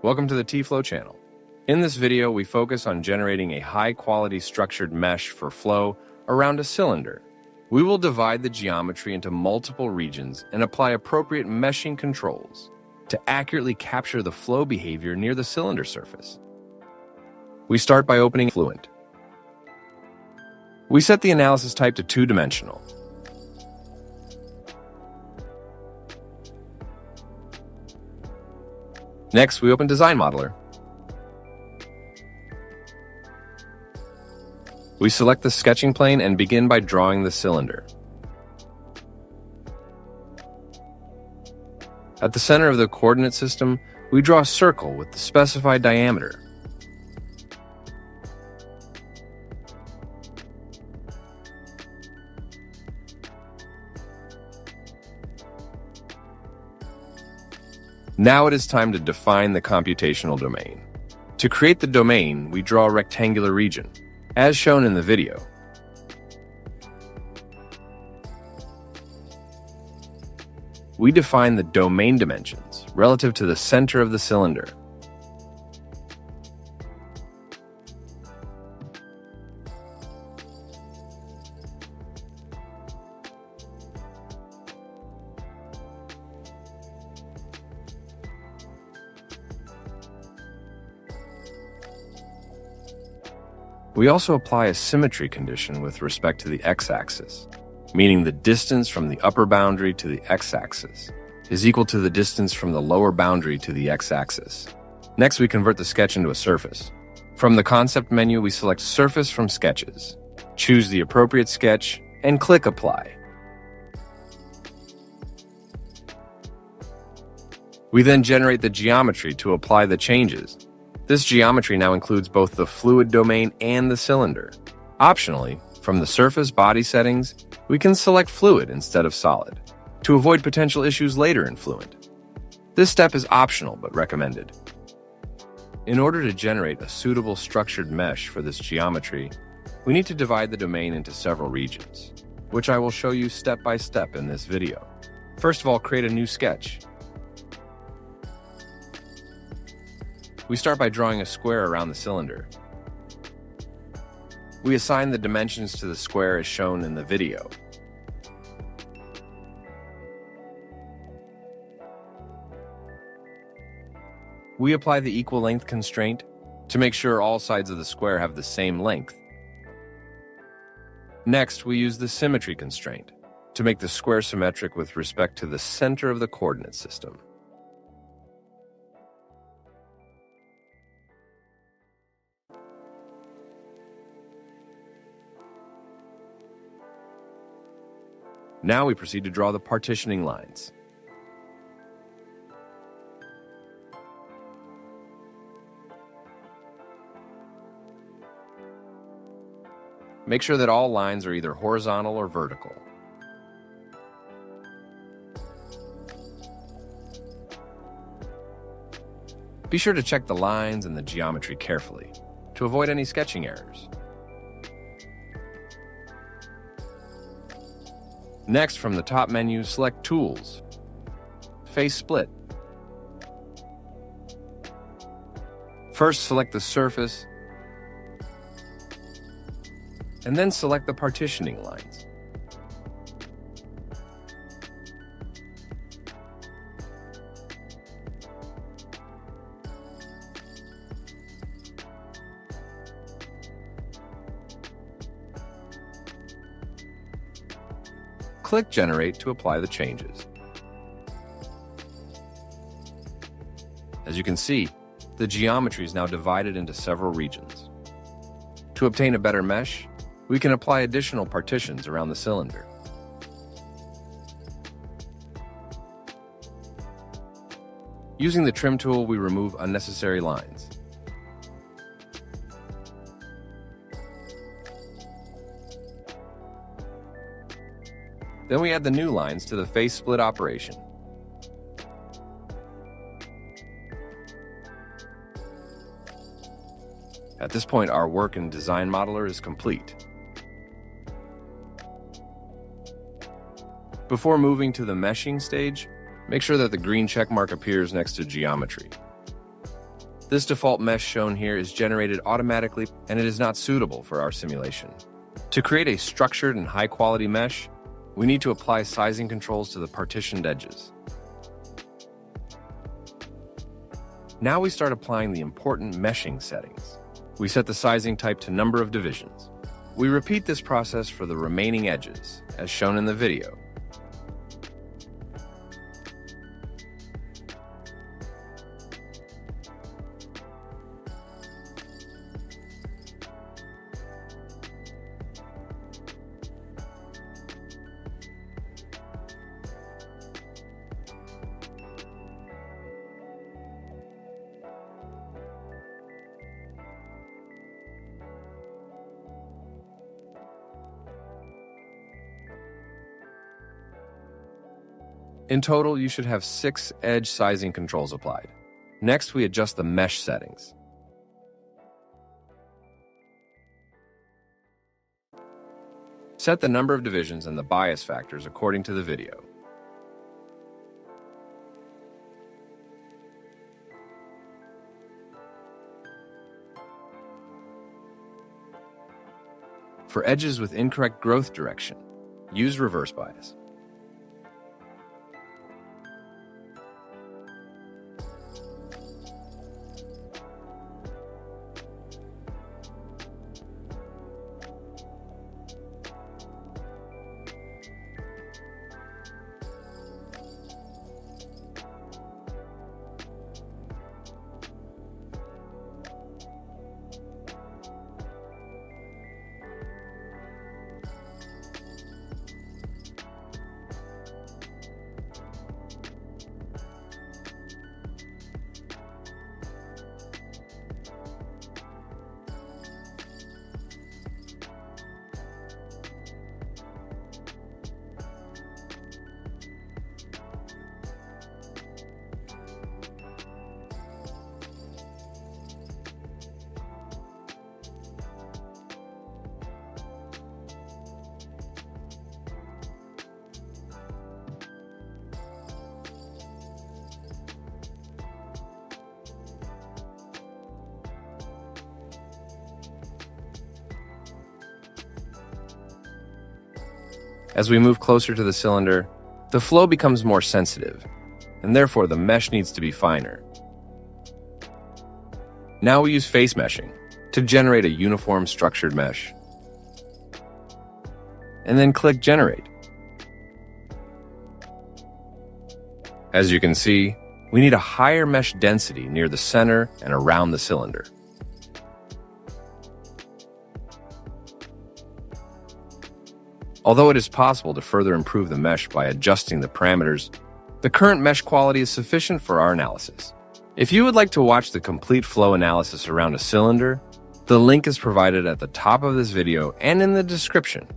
Welcome to the T-Flow channel. In this video, we focus on generating a high-quality structured mesh for flow around a cylinder. We will divide the geometry into multiple regions and apply appropriate meshing controls to accurately capture the flow behavior near the cylinder surface. We start by opening Fluent. We set the analysis type to two-dimensional. Next, we open Design Modeler. We select the sketching plane and begin by drawing the cylinder. At the center of the coordinate system, we draw a circle with the specified diameter. Now it is time to define the computational domain. To create the domain, we draw a rectangular region, as shown in the video. We define the domain dimensions relative to the center of the cylinder. We also apply a symmetry condition with respect to the x-axis, meaning the distance from the upper boundary to the x-axis is equal to the distance from the lower boundary to the x-axis. Next, we convert the sketch into a surface. From the concept menu, we select Surface from Sketches, choose the appropriate sketch, and click Apply. We then generate the geometry to apply the changes. This geometry now includes both the fluid domain and the cylinder. Optionally, from the surface body settings, we can select fluid instead of solid to avoid potential issues later in Fluent. This step is optional but recommended. In order to generate a suitable structured mesh for this geometry, we need to divide the domain into several regions, which I will show you step by step in this video. First of all, create a new sketch. We start by drawing a square around the cylinder. We assign the dimensions to the square as shown in the video. We apply the equal length constraint to make sure all sides of the square have the same length. Next, we use the symmetry constraint to make the square symmetric with respect to the center of the coordinate system. Now we proceed to draw the partitioning lines. Make sure that all lines are either horizontal or vertical. Be sure to check the lines and the geometry carefully to avoid any sketching errors. Next, from the top menu, select Tools, Face Split. First, select the surface, and then select the partitioning lines. Click Generate to apply the changes. As you can see, the geometry is now divided into several regions. To obtain a better mesh, we can apply additional partitions around the cylinder. Using the Trim tool, we remove unnecessary lines. Then we add the new lines to the face split operation. At this point, our work in Design Modeler is complete. Before moving to the meshing stage, make sure that the green check mark appears next to geometry. This default mesh shown here is generated automatically and it is not suitable for our simulation. To create a structured and high-quality mesh, we need to apply sizing controls to the partitioned edges. Now we start applying the important meshing settings. We set the sizing type to number of divisions. We repeat this process for the remaining edges, as shown in the video. In total, you should have 6 edge sizing controls applied. Next, we adjust the mesh settings. Set the number of divisions and the bias factors according to the video. For edges with incorrect growth direction, use reverse bias. As we move closer to the cylinder, the flow becomes more sensitive, and therefore the mesh needs to be finer. Now we use face meshing to generate a uniform structured mesh. And then click Generate. As you can see, we need a higher mesh density near the center and around the cylinder. Although it is possible to further improve the mesh by adjusting the parameters, the current mesh quality is sufficient for our analysis. If you would like to watch the complete flow analysis around a cylinder, the link is provided at the top of this video and in the description.